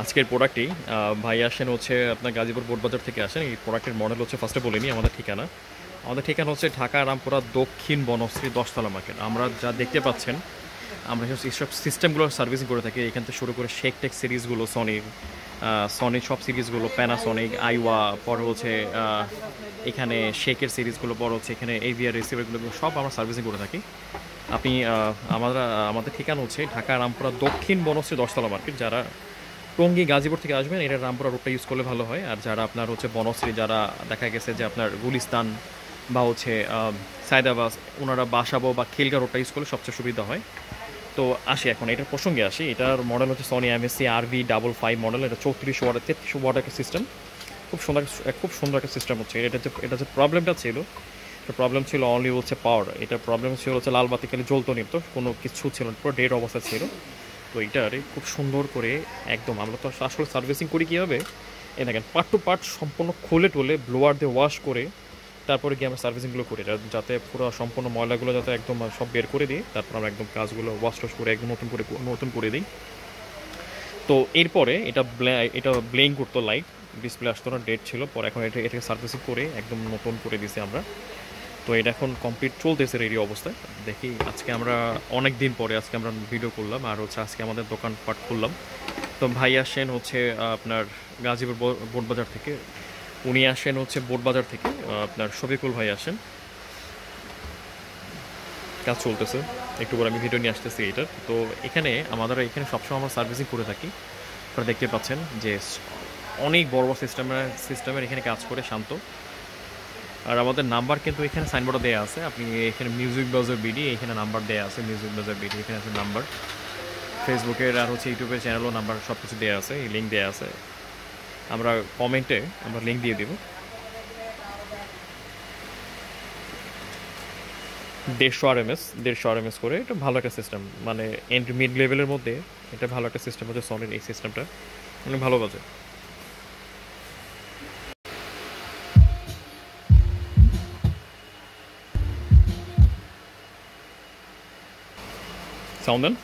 আজকের প্রোডাক্টটি ভাই আসেন হচ্ছে আপনার গাজীপুর বোটবাজার থেকে আসেন। এই প্রোডাক্টের মডেল হচ্ছে ফার্স্টে বলে নিই আমাদের ঠিকানা হচ্ছে ঢাকা রামপুরা দক্ষিণ বনশ্রী 10তলা মার্কেট। আমরা যা দেখতে পাচ্ছেন আমরা এইসব সিস্টেমগুলো সার্ভিসিং করে থাকি। এখান থেকে শুরু করে শেক টেক সিরিজগুলো, সনির সব সিরিজগুলো, প্যানাসনিক, আইওয়া, পরে হচ্ছে এখানে শেকের সিরিজগুলো, পরে হচ্ছে এখানে এভিআর রিসিভারগুলো সব আমরা সার্ভিসিং করে থাকি। আপনি আমাদের ঠিকানা হচ্ছে ঢাকা রামপুরা দক্ষিণ বনশ্রী 10তলা মার্কেট। যারা টঙ্গী গাজীপুর থেকে আসবেন এটা রামপুরা রোডটা ইউজ করলে ভালো হয়। আর যারা আপনার হচ্ছে বনশ্রী, যারা দেখা গেছে যে আপনার গুলিস্তান বা হচ্ছে সায়দাবাদ, ওনারা বাসাবো বা খিলগা রোডটা ইউজ করলে সবচেয়ে সুবিধা হয়। তো আসি এখন এটার প্রসঙ্গে আসি। এটার মডেল হচ্ছে সনি এমএসসি RV55 মডেল। এটা 34 ওয়াট 33 ওয়াট একটা সিস্টেম। খুব সুন্দর একটা সিস্টেম হচ্ছে এটা যে প্রবলেমটা ছিল, প্রবলেম ছিল অনলি হচ্ছে পাওয়ার। এটা প্রবলেম ছিল হচ্ছে লাল বাতি খালি জ্বলতো নিত, কোনো কিছু ছিল না, পুরো ডেড অবস্থা ছিল। তো এইটারে খুব সুন্দর করে একদম আমরা তো আসলে সার্ভিসিং করি কীভাবে, এ দেখেন পার্ট টু পার্ট সম্পূর্ণ খুলে টোলে ব্লোয়ার দিয়ে ওয়াশ করে তারপরে গিয়ে আমরা সার্ভিসিংগুলো করি, যাতে পুরো সম্পূর্ণ ময়লাগুলো যাতে একদম সব বের করে দিই। তারপর আমরা একদম কাজগুলো ওয়াশ টশ করে একদম নতুন করে দিই। তো এরপরে এটা ব্লেইং করতো, লাইট ডিসপ্লে আসতো না, ডেট ছিল। পরে এখন এটাকে সার্ভিসিং করে একদম নতুন করে দিছি আমরা। তো এটা এখন কমপ্লিট চলতেছে রেডি অবস্থায়। দেখি আজকে আমরা অনেক দিন পরে আজকে আমরা ভিডিও করলাম, আর হচ্ছে আজকে আমাদের দোকানপাট খুললাম। তো ভাই আসেন হচ্ছে আপনার গাজীপুর বোটবাজার থেকে, উনি আসেন হচ্ছে বোটবাজার থেকে আপনার শফিকুল ভাই আসেন। কাজ চলতেছে, একটু করে আমি ভিডিও নিয়ে আসতেছি এটার। তো এখানে সবসময় আমরা সার্ভিসিং করে থাকি। আপনারা দেখতে পাচ্ছেন যে অনেক বড় বড় সিস্টেমের এখানে কাজ করে শান্ত। আর আমাদের নাম্বার কিন্তু এখানে সাইনবোর্ডে দেওয়া আছে। আপনি এখানে মিউজিক বাজার বিডি, এখানে নাম্বার দেওয়া আছে মিউজিক বাজার বিডি, এখানে আছে নাম্বার। ফেসবুকের আর হচ্ছে ইউটিউবের চ্যানেলও নাম্বার সব কিছু দেওয়া আছে, এই লিঙ্ক দেওয়া আছে। আমরা কমেন্টে আমরা লিঙ্ক দিয়ে দেব। 150 RMS করে এটা ভালো একটা সিস্টেম, মানে এন্ট্রি মিড লেভেলের মধ্যে এটা ভালো একটা সিস্টেম হচ্ছে সনির এই সিস্টেমটা, অনেক ভালো বাজে। সাউন্ড দেন।